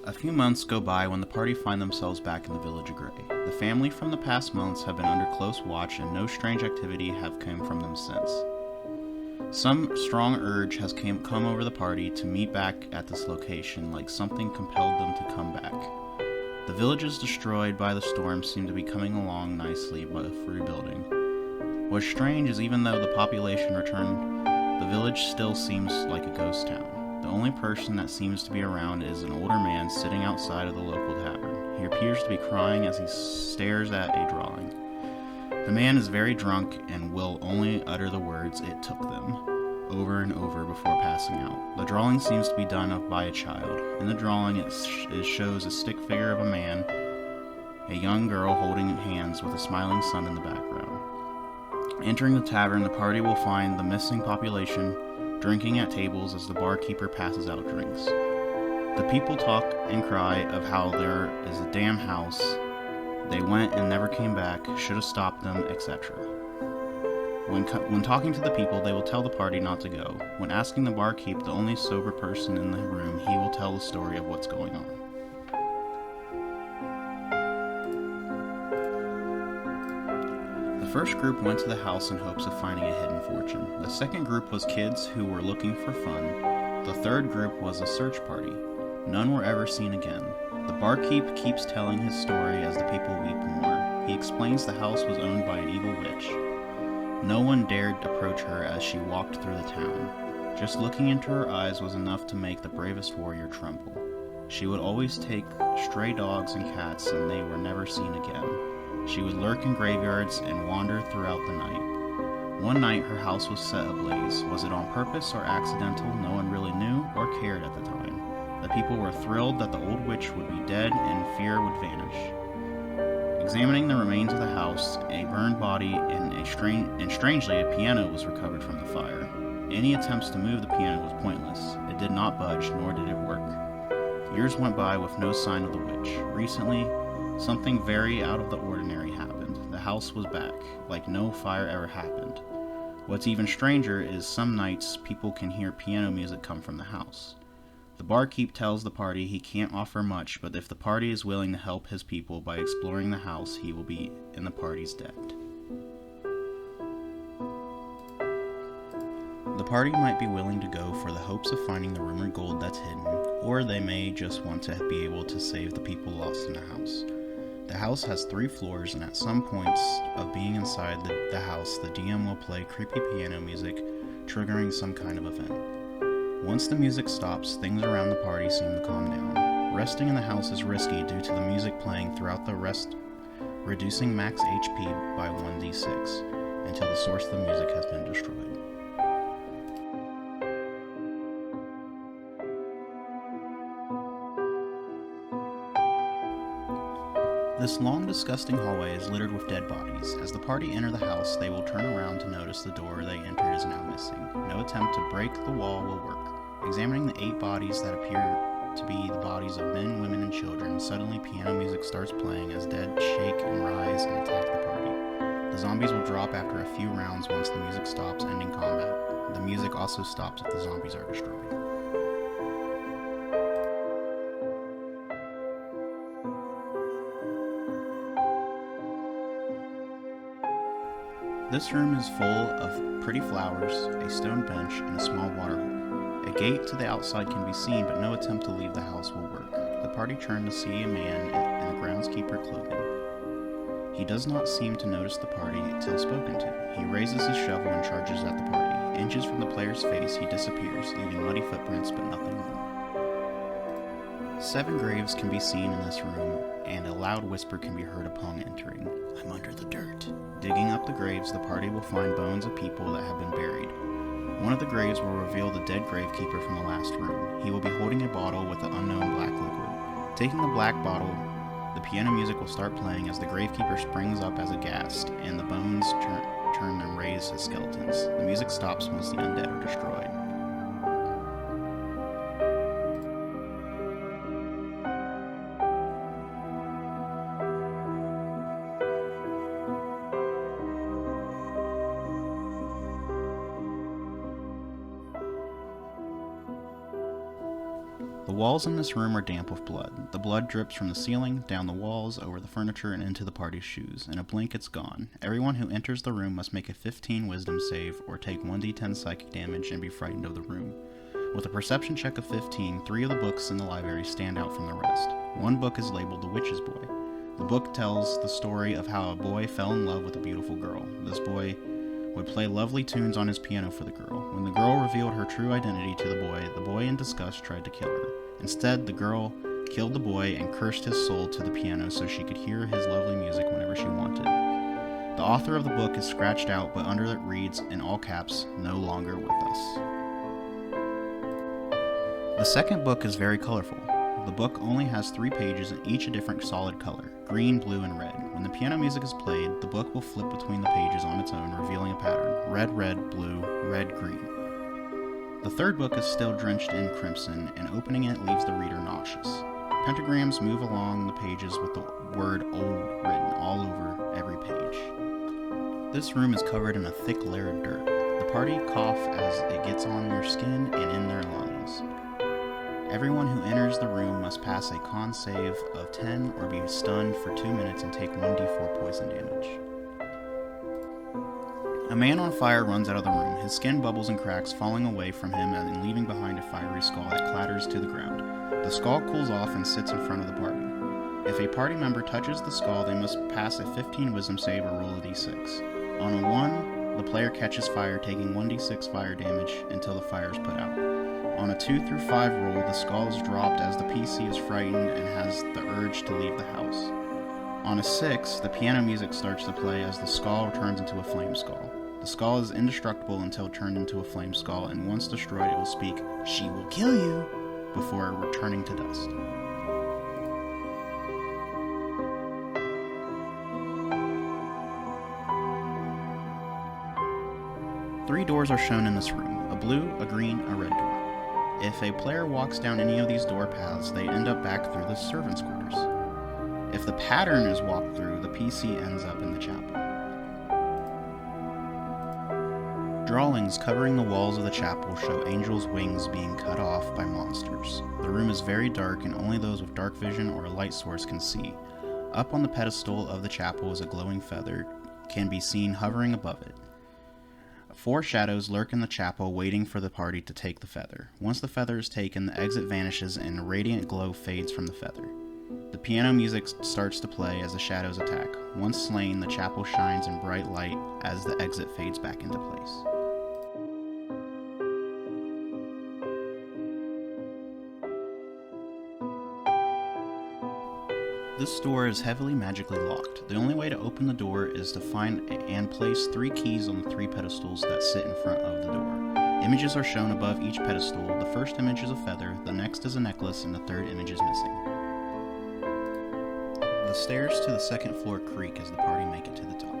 A few months go by when the party find themselves back in the village of Gray. The family from the past months have been under close watch and no strange activity have come from them since. Some strong urge has come over the party to meet back at this location, like something compelled them to come back. The villages destroyed by the storm seem to be coming along nicely with rebuilding. What's strange is even though the population returned, the village still seems like a ghost town. The only person that seems to be around is an older man sitting outside of the local tavern. He appears to be crying as he stares at a drawing. The man is very drunk and will only utter the words "it took them" over and over before passing out. The drawing seems to be done by a child. In the drawing it shows a stick figure of a man, a young girl holding hands with a smiling sun in the background. Entering the tavern, the party will find the missing population drinking at tables as the barkeeper passes out drinks. The people talk and cry of how there is a damn house, they went and never came back, should have stopped them, etc. When talking to the people, they will tell the party not to go. When asking the barkeep, the only sober person in the room, he will tell the story of what's going on. The first group went to the house in hopes of finding a hidden fortune. The second group was kids who were looking for fun. The third group was a search party. None were ever seen again. The barkeep keeps telling his story as the people weep more. He explains the house was owned by an evil witch. No one dared approach her as she walked through the town. Just looking into her eyes was enough to make the bravest warrior tremble. She would always take stray dogs and cats, and they were never seen again. She would lurk in graveyards and wander throughout the night. One night her house was set ablaze. Was it on purpose or accidental? No one really knew or cared at the time. The people were thrilled that the old witch would be dead and fear would vanish. Examining the remains of the house, a burned body and strangely a piano was recovered from the fire. Any attempts to move the piano was pointless. It did not budge, nor did it work. Years went by with no sign of the witch. Recently, something very out of the ordinary happened. The house was back, like no fire ever happened. What's even stranger is some nights people can hear piano music come from the house. The barkeep tells the party he can't offer much, but if the party is willing to help his people by exploring the house, he will be in the party's debt. The party might be willing to go for the hopes of finding the rumored gold that's hidden, or they may just want to be able to save the people lost in the house. The house has 3 floors, and at some points of being inside the house, the DM will play creepy piano music, triggering some kind of event. Once the music stops, things around the party seem to calm down. Resting in the house is risky due to the music playing throughout the rest, reducing max HP by 1d6 until the source of the music has been destroyed. This long, disgusting hallway is littered with dead bodies. As the party enter the house, they will turn around to notice the door they entered is now missing. No attempt to break the wall will work. Examining the 8 bodies that appear to be the bodies of men, women, and children, suddenly piano music starts playing as dead shake and rise and attack the party. The zombies will drop after a few rounds once the music stops, ending combat. The music also stops if the zombies are destroyed. This room is full of pretty flowers, a stone bench, and a small water hole. A gate to the outside can be seen, but no attempt to leave the house will work. The party turn to see a man in the groundskeeper clothing. He does not seem to notice the party till spoken to. He raises his shovel and charges at the party. Inches from the player's face, he disappears, leaving muddy footprints but nothing more. 7 graves can be seen in this room, and a loud whisper can be heard upon entering. "I'm under the dirt." Digging up the graves, the party will find bones of people that have been buried. One of the graves will reveal the dead gravekeeper from the last room. He will be holding a bottle with the unknown black liquid. Taking the black bottle, the piano music will start playing as the gravekeeper springs up as aghast, and the bones turn and raise as skeletons. The music stops once the undead are destroyed. The walls in this room are damp with blood. The blood drips from the ceiling, down the walls, over the furniture, and into the party's shoes. In a blink, it's gone. Everyone who enters the room must make a 15 wisdom save or take 1d10 psychic damage and be frightened of the room. With a perception check of 15, 3 of the books in the library stand out from the rest. One book is labeled The Witch's Boy. The book tells the story of how a boy fell in love with a beautiful girl. This boy would play lovely tunes on his piano for the girl. When the girl revealed her true identity to the boy in disgust tried to kill her. Instead, the girl killed the boy and cursed his soul to the piano so she could hear his lovely music whenever she wanted. The author of the book is scratched out, but under it reads, in all caps, "No longer with us." The second book is very colorful. The book only has 3 pages and each a different solid color, green, blue, and red. When the piano music is played, the book will flip between the pages on its own, revealing a pattern: red, red, blue, red, green. The third book is still drenched in crimson, and opening it leaves the reader nauseous. Pentagrams move along the pages with the word old written all over every page. This room is covered in a thick layer of dirt. The party cough as it gets on their skin and in their lungs. Everyone who enters the room must pass a con save of 10 or be stunned for 2 minutes and take 1d4 poison damage. A man on fire runs out of the room. His skin bubbles and cracks, falling away from him and leaving behind a fiery skull that clatters to the ground. The skull cools off and sits in front of the party. If a party member touches the skull, they must pass a 15 wisdom save or roll a d6. On a 1, the player catches fire, taking 1d6 fire damage until the fire is put out. On a 2 through 5 roll, the skull is dropped as the PC is frightened and has the urge to leave the house. On a 6, the piano music starts to play as the skull turns into a flame skull. The skull is indestructible until turned into a flame skull, and once destroyed, it will speak, "She will kill you," before returning to dust. Three doors are shown in this room: a blue, a green, a red door. If a player walks down any of these door paths, they end up back through the servants' quarters. If the pattern is walked through, the PC ends up in the chapel. Drawings covering the walls of the chapel show angels' wings being cut off by monsters. The room is very dark and only those with dark vision or a light source can see. Up on the pedestal of the chapel is a glowing feather, can be seen hovering above it. 4 shadows lurk in the chapel waiting for the party to take the feather. Once the feather is taken, the exit vanishes and a radiant glow fades from the feather. The piano music starts to play as the shadows attack. Once slain, the chapel shines in bright light as the exit fades back into place. This door is heavily magically locked. The only way to open the door is to find and place 3 keys on the 3 pedestals that sit in front of the door. Images are shown above each pedestal. The first image is a feather, the next is a necklace, and the third image is missing. The stairs to the second floor creak as the party make it to the top.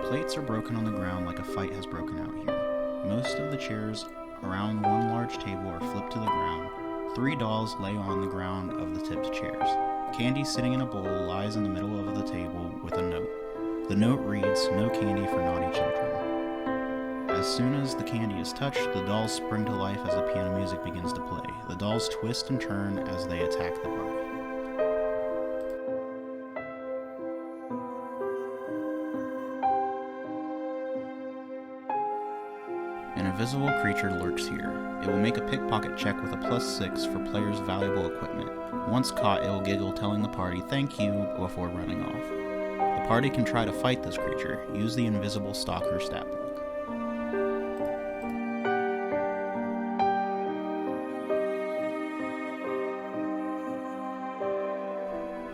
Plates are broken on the ground like a fight has broken out here. Most of the chairs around one large table are flipped to the ground. 3 dolls lay on the ground of the tipped chairs. Candy sitting in a bowl lies in the middle of the table with a note. The note reads, "No candy for naughty children." As soon as the candy is touched, the dolls spring to life as the piano music begins to play. The dolls twist and turn as they attack the party. An invisible creature lurks here. It will make a pickpocket check with a +6 for players' valuable equipment. Once caught, it will giggle, telling the party "thank you" before running off. The party can try to fight this creature. Use the invisible stalker stat block.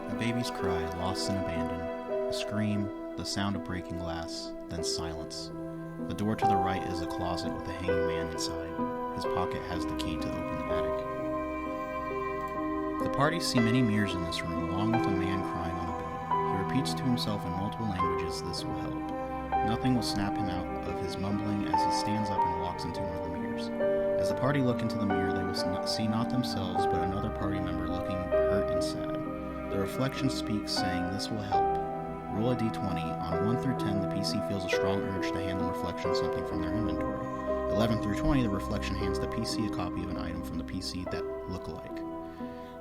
A baby's cry, lost and abandoned. A scream, the sound of breaking glass, then silence. The door to the right is a closet with a hanging man inside. His pocket has the key to open the attic. The party see many mirrors in this room, along with a man crying on a bed. He repeats to himself in multiple languages, "This will help." Nothing will snap him out of his mumbling as he stands up and walks into one of the mirrors. As the party look into the mirror, they will see not themselves, but another party member looking hurt and sad. The reflection speaks, saying, "This will help." Roll a d20. On 1 through 10, the PC strong urge to hand the reflection something from their inventory. 11 through 20, the reflection hands the PC a copy of an item from the PC that look alike.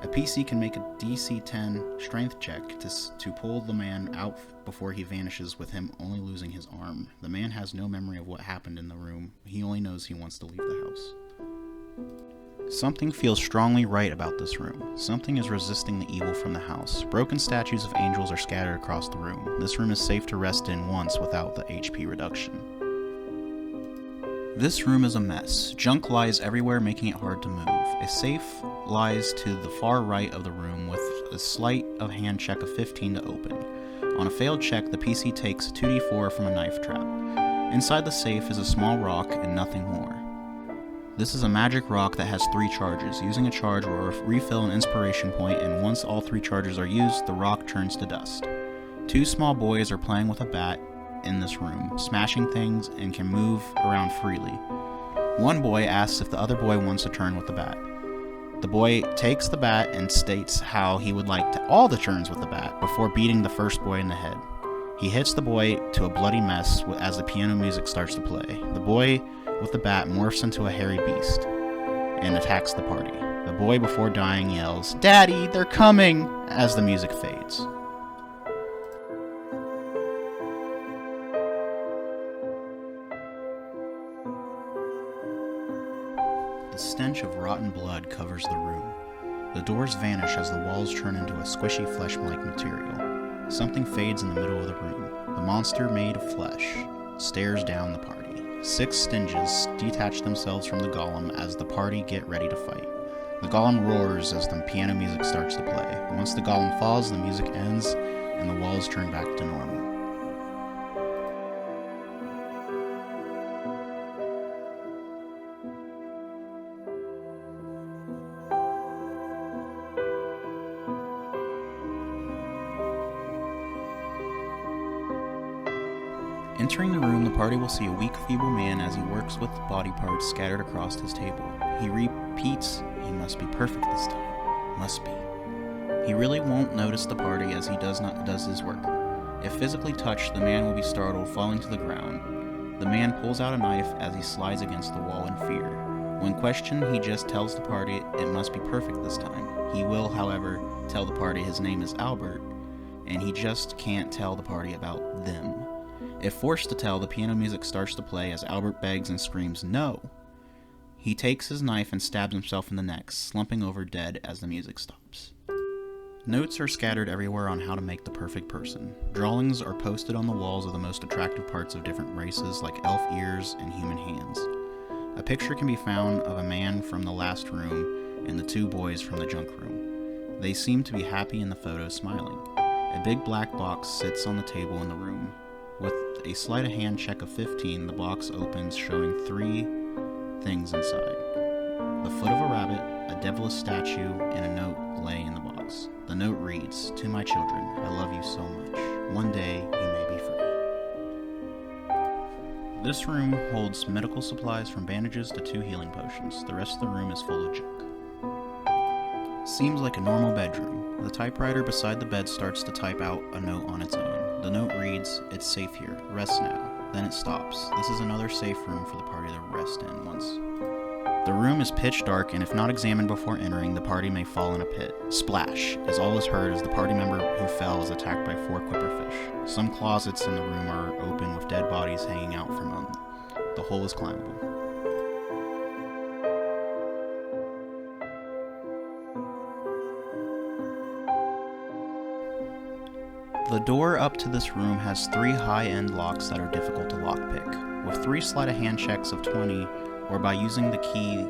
A PC can make a DC 10 strength check to pull the man out before he vanishes, with him only losing his arm. The man has no memory of what happened in the room. He only knows he wants to leave the house. Something feels strongly right about this room. Something is resisting the evil from the house. Broken statues of angels are scattered across the room. This room is safe to rest in once without the HP reduction. This room is a mess. Junk lies everywhere, making it hard to move. A safe lies to the far right of the room with a sleight of hand check of 15 to open. On a failed check, the PC takes 2d4 from a knife trap. Inside the safe is a small rock and nothing more. This is a magic rock that has 3 charges. Using a charge will refill an inspiration point, and once all 3 charges are used, the rock turns to dust. 2 small boys are playing with a bat in this room, smashing things, and can move around freely. One boy asks if the other boy wants a turn with the bat. The boy takes the bat and states how he would like all the turns with the bat before beating the first boy in the head. He hits the boy to a bloody mess as the piano music starts to play. The boy with the bat morphs into a hairy beast and attacks the party. The boy, before dying, yells, "Daddy, they're coming!" as the music fades. The stench of rotten blood covers the room. The doors vanish as the walls turn into a squishy flesh-like material. Something fades in the middle of the room. The monster made of flesh stares down the party. 6 Stinges detach themselves from the golem as the party get ready to fight. The golem roars as the piano music starts to play. Once the golem falls, the music ends and the walls turn back to normal. Entering the room, the party will see a weak, feeble man as he works with body parts scattered across his table. He repeats, "He must be perfect this time. Must be." He really won't notice the party as he does his work. If physically touched, the man will be startled, falling to the ground. The man pulls out a knife as he slides against the wall in fear. When questioned, he just tells the party it must be perfect this time. He will, however, tell the party his name is Albert, and he just can't tell the party about them. If forced to tell, the piano music starts to play as Albert begs and screams, "No!" He takes his knife and stabs himself in the neck, slumping over dead as the music stops. Notes are scattered everywhere on how to make the perfect person. Drawings are posted on the walls of the most attractive parts of different races, like elf ears and human hands. A picture can be found of a man from the last room and the 2 boys from the junk room. They seem to be happy in the photo, smiling. A big black box sits on the table in the room. With a sleight of hand check of 15, the box opens, showing 3 things inside. The foot of a rabbit, a devilish statue, and a note lay in the box. The note reads, "To my children, I love you so much. One day you may be free." This room holds medical supplies from bandages to 2 healing potions. The rest of the room is full of junk. Seems like a normal bedroom. The typewriter beside the bed starts to type out a note on its own. The note reads, "It's safe here. Rest now." Then it stops. This is another safe room for the party to rest in once. The room is pitch dark, and if not examined before entering, the party may fall in a pit. Splash is all is heard as the party member who fell is attacked by 4 quipperfish. Some closets in the room are open with dead bodies hanging out from them. The hole is climbable. The door up to this room has 3 high-end locks that are difficult to lockpick. With 3 sleight-of-hand checks of 20, or by using the key,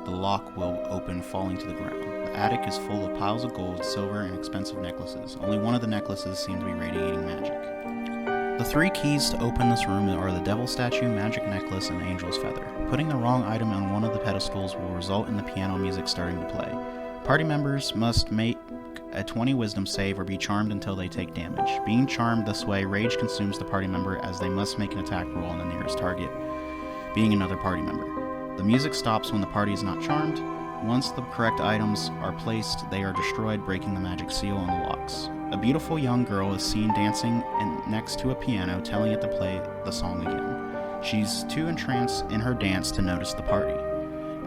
the lock will open, falling to the ground. The attic is full of piles of gold, silver, and expensive necklaces. Only one of the necklaces seem to be radiating magic. The 3 keys to open this room are the devil statue, magic necklace, and angel's feather. Putting the wrong item on one of the pedestals will result in the piano music starting to play. Party members must make a 20 wisdom save or be charmed until they take damage. Being charmed this way, rage consumes the party member as they must make an attack roll on the nearest target, being another party member. The music stops when the party is not charmed. Once the correct items are placed, they are destroyed, breaking the magic seal on the locks. A beautiful young girl is seen dancing next to a piano, telling it to play the song again. She's too entranced in her dance to notice the party.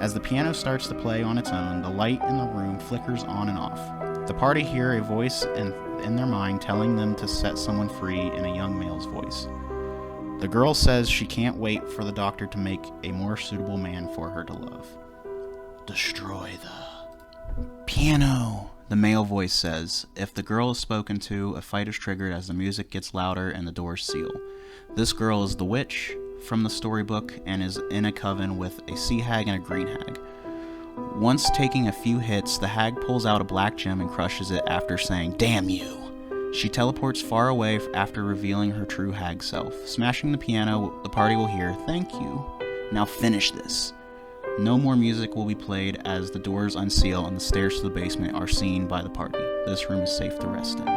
As the piano starts to play on its own, the light in the room flickers on and off. The party hear a voice in their mind telling them to set someone free in a young male's voice. The girl says she can't wait for the doctor to make a more suitable man for her to love. Destroy the piano, the male voice says. If the girl is spoken to, a fight is triggered as the music gets louder and the doors seal. This girl is the witch from the storybook and is in a coven with a sea hag and a green hag. Once taking a few hits, the hag pulls out a black gem and crushes it after saying, "Damn you!" She teleports far away after revealing her true hag self. Smashing the piano, the party will hear, "Thank you. Now finish this." No more music will be played as the doors unseal and the stairs to the basement are seen by the party. This room is safe to rest in.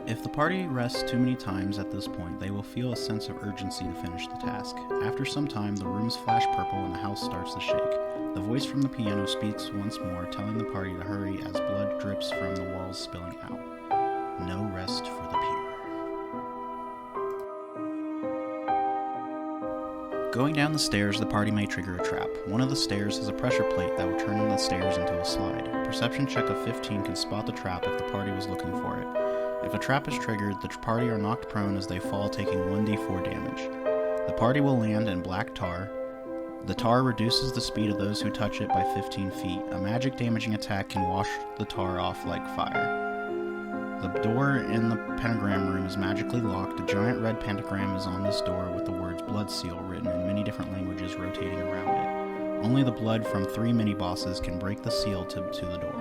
If the party rests too many times at this point, they will feel a sense of urgency to finish the task. After some time, the rooms flash purple and the house starts to shake. The voice from the piano speaks once more, telling the party to hurry as blood drips from the walls spilling out. No rest for the pure. Going down the stairs, the party may trigger a trap. One of the stairs has a pressure plate that will turn the stairs into a slide. A perception check of 15 can spot the trap if the party was looking for it. If a trap is triggered, the party are knocked prone as they fall, taking 1d4 damage. The party will land in black tar. The tar reduces the speed of those who touch it by 15 feet. A magic damaging attack can wash the tar off like fire. The door in the pentagram room is magically locked. A giant red pentagram is on this door with the words "Blood Seal" written in many different languages rotating around it. Only the blood from 3 mini-bosses can break the seal to the door.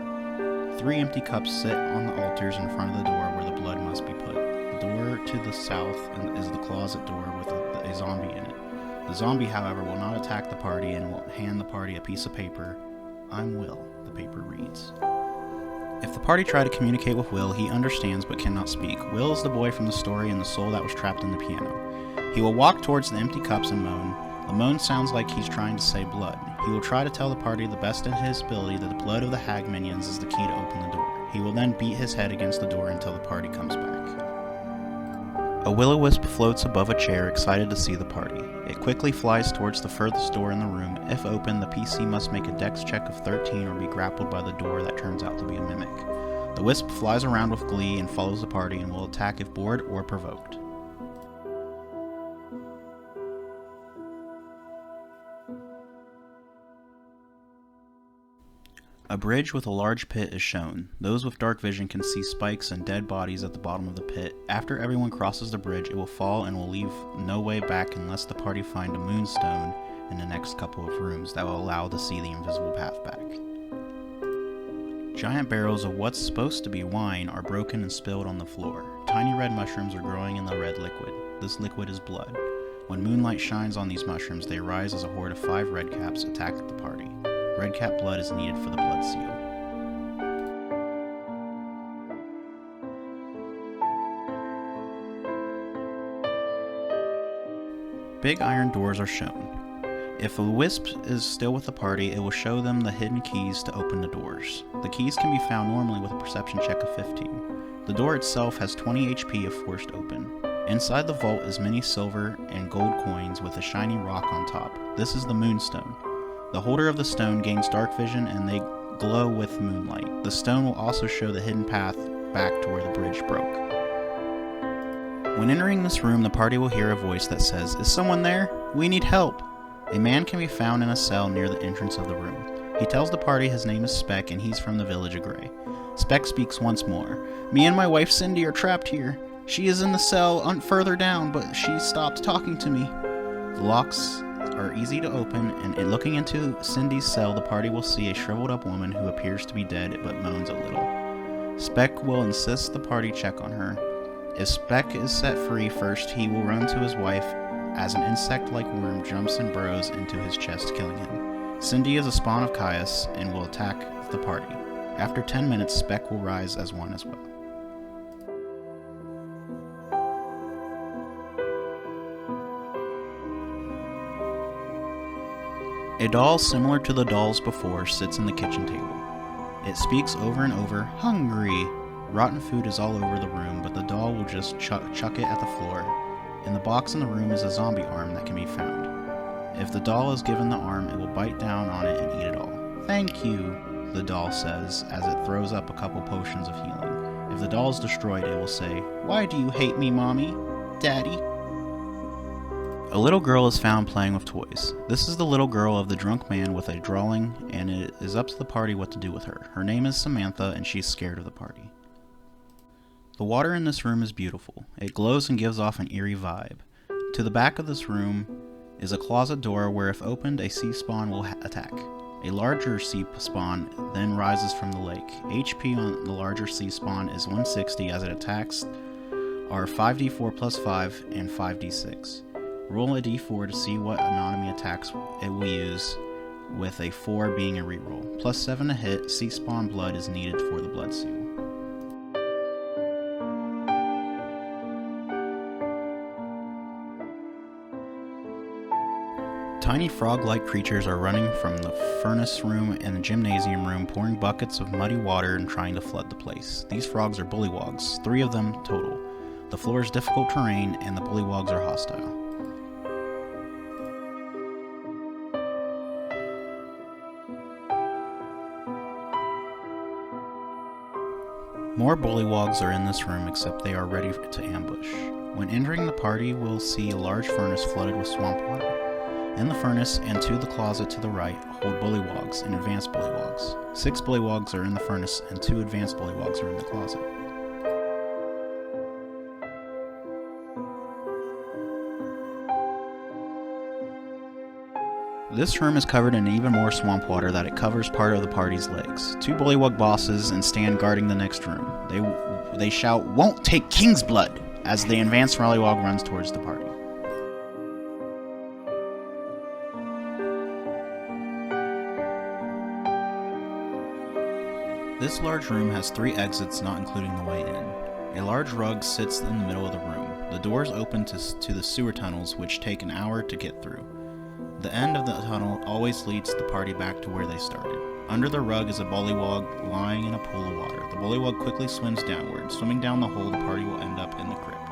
3 empty cups sit on the altars in front of the door where the blood must be put. The door to the south is the closet door with a zombie in it. The zombie, however, will not attack the party and will hand the party a piece of paper. "I'm Will," the paper reads. If the party try to communicate with Will, he understands but cannot speak. Will is the boy from the story and the soul that was trapped in the piano. He will walk towards the empty cups and moan. The moan sounds like he's trying to say blood. He will try to tell the party the best in his ability that the blood of the hag minions is the key to open the door. He will then beat his head against the door until the party comes back. A will-o-wisp floats above a chair, excited to see the party. It quickly flies towards the furthest door in the room. If open, the PC must make a dex check of 13 or be grappled by the door that turns out to be a mimic. The wisp flies around with glee and follows the party and will attack if bored or provoked. A bridge with a large pit is shown. Those with dark vision can see spikes and dead bodies at the bottom of the pit. After everyone crosses the bridge, it will fall and will leave no way back unless the party find a moonstone in the next couple of rooms that will allow to see the invisible path back. Giant barrels of what's supposed to be wine are broken and spilled on the floor. Tiny red mushrooms are growing in the red liquid. This liquid is blood. When moonlight shines on these mushrooms, they rise as a horde of 5 redcaps attack the party. Redcap blood is needed for the blood seal. Big iron doors are shown. If a wisp is still with the party, it will show them the hidden keys to open the doors. The keys can be found normally with a perception check of 15. The door itself has 20 HP if forced open. Inside the vault is many silver and gold coins with a shiny rock on top. This is the moonstone. The holder of the stone gains dark vision and they glow with moonlight. The stone will also show the hidden path back to where the bridge broke. When entering this room, the party will hear a voice that says, "Is someone there? We need help." A man can be found in a cell near the entrance of the room. He tells the party his name is Speck and he's from the village of Grey. Speck speaks once more. "Me and my wife Cindy are trapped here. She is in the cell further down, but she stopped talking to me." The locks are easy to open, and in looking into Cindy's cell, the party will see a shriveled up woman who appears to be dead but moans a little. Speck will insist the party check on her. If Speck is set free first, he will run to his wife as an insect-like worm jumps and burrows into his chest, killing him. Cindy is a spawn of Caius and will attack the party. After 10 minutes, Speck will rise as one as well. A doll similar to the dolls before sits in the kitchen table. It speaks over and over, "Hungry!" Rotten food is all over the room, but the doll will just chuck it at the floor. In the box in the room is a zombie arm that can be found. If the doll is given the arm, it will bite down on it and eat it all. "Thank you," the doll says as it throws up a couple potions of healing. If the doll is destroyed, it will say, "Why do you hate me, Mommy? Daddy?" A little girl is found playing with toys. This is the little girl of the drunk man with a drawing, and it is up to the party what to do with her. Her name is Samantha, and she's scared of the party. The water in this room is beautiful. It glows and gives off an eerie vibe. To the back of this room is a closet door where if opened, a sea spawn will attack. A larger sea spawn then rises from the lake. HP on the larger sea spawn is 160 as it attacks are 5d4 plus 5 and 5d6. Roll a d4 to see what anatomy attacks it will use, with a 4 being a reroll. Plus 7 to hit, sea spawn blood is needed for the blood seal. Tiny frog-like creatures are running from the furnace room and the gymnasium room, pouring buckets of muddy water and trying to flood the place. These frogs are bullywogs, 3 of them total. The floor is difficult terrain and the bullywogs are hostile. More bullywogs are in this room, except they are ready to ambush. When entering the party, we'll see a large furnace flooded with swamp water. In the furnace and to the closet to the right hold bullywogs and advanced bullywogs. 6 bullywogs are in the furnace and 2 advanced bullywogs are in the closet. This room is covered in even more swamp water that it covers part of the party's legs. 2 bullywug bosses and stand guarding the next room. They shout, "Won't take King's blood!" as the advanced bullywug runs towards the party. This large room has 3 exits, not including the way in. A large rug sits in the middle of the room. The doors open to the sewer tunnels, which take an hour to get through. The end of the tunnel always leads the party back to where they started. Under the rug is a bullywug lying in a pool of water. The bullywug quickly swims downward. Swimming down the hole, the party will end up in the crypt.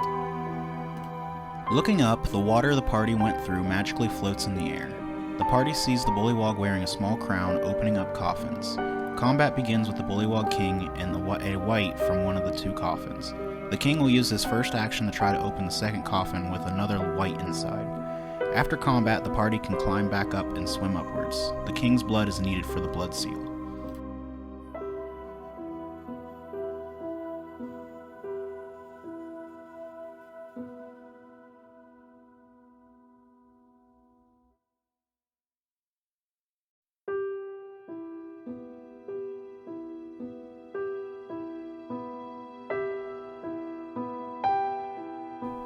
Looking up, the water the party went through magically floats in the air. The party sees the bullywug wearing a small crown, opening up coffins. Combat begins with the bullywug king and a wight from one of the 2 coffins. The king will use his first action to try to open the second coffin with another wight inside. After combat, the party can climb back up and swim upwards. The king's blood is needed for the blood seal.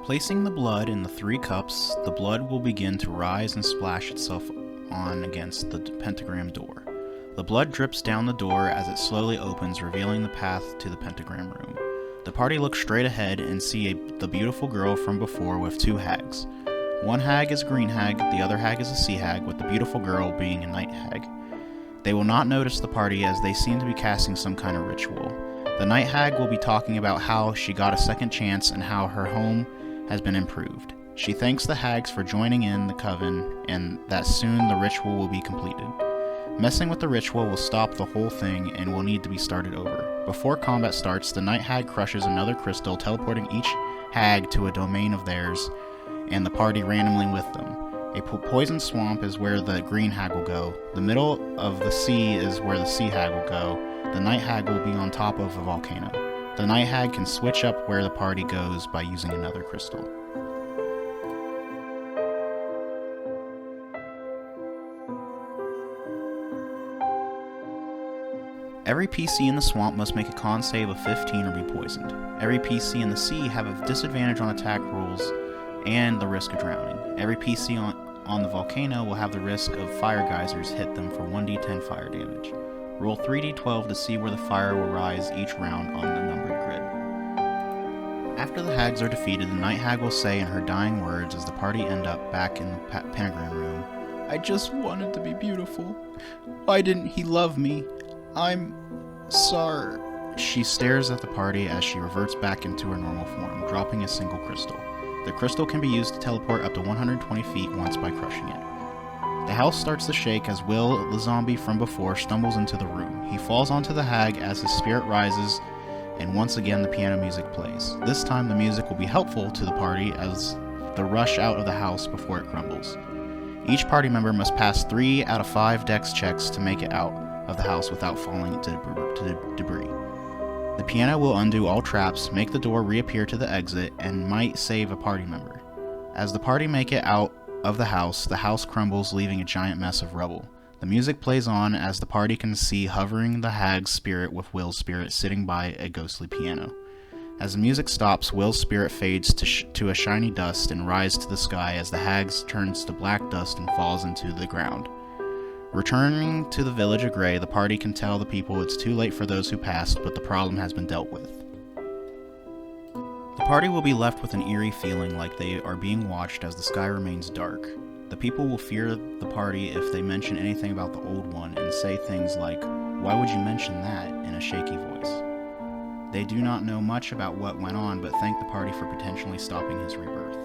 Placing the blood in the 3 cups, the blood will begin to rise and splash itself on against the pentagram door. The blood drips down the door as it slowly opens, revealing the path to the pentagram room. The party looks straight ahead and see the beautiful girl from before with 2 hags. One hag is a green hag, the other hag is a sea hag, with the beautiful girl being a night hag. They will not notice the party as they seem to be casting some kind of ritual. The night hag will be talking about how she got a second chance and how her home has been improved. She thanks the hags for joining in the coven and that soon the ritual will be completed. Messing with the ritual will stop the whole thing and will need to be started over. Before combat starts, the night hag crushes another crystal, teleporting each hag to a domain of theirs and the party randomly with them. A poison swamp is where the green hag will go. The middle of the sea is where the sea hag will go. The night hag will be on top of a volcano. The night hag can switch up where the party goes by using another crystal. Every PC in the swamp must make a con save of 15 or be poisoned. Every PC in the sea have a disadvantage on attack rolls and the risk of drowning. Every PC on the volcano will have the risk of fire geysers hit them for 1d10 fire damage. Roll 3d12 to see where the fire will rise each round on the numbered grid. After the hags are defeated, the night hag will say in her dying words as the party end up back in the pentagram room, I just wanted to be beautiful. Why didn't he love me? I'm sorry. She stares at the party as she reverts back into her normal form, dropping a single crystal. The crystal can be used to teleport up to 120 feet once by crushing it. The house starts to shake as Will, the zombie from before, stumbles into the room. He falls onto the hag as his spirit rises, and once again the piano music plays. This time the music will be helpful to the party as they rush out of the house before it crumbles. Each party member must pass 3 out of 5 dex checks to make it out of the house without falling to debris. The piano will undo all traps, make the door reappear to the exit, and might save a party member. As the party make it out of the house crumbles, leaving a giant mess of rubble. The music plays on as the party can see hovering the hag's spirit with Will's spirit sitting by a ghostly piano. As the music stops, Will's spirit fades to a shiny dust and rises to the sky as the hag turns to black dust and falls into the ground. Returning to the village of Grey, the party can tell the people it's too late for those who passed, but the problem has been dealt with. The party will be left with an eerie feeling like they are being watched as the sky remains dark. The people will fear the party if they mention anything about the old one and say things like, "Why would you mention that?" in a shaky voice. They do not know much about what went on, but thank the party for potentially stopping his rebirth.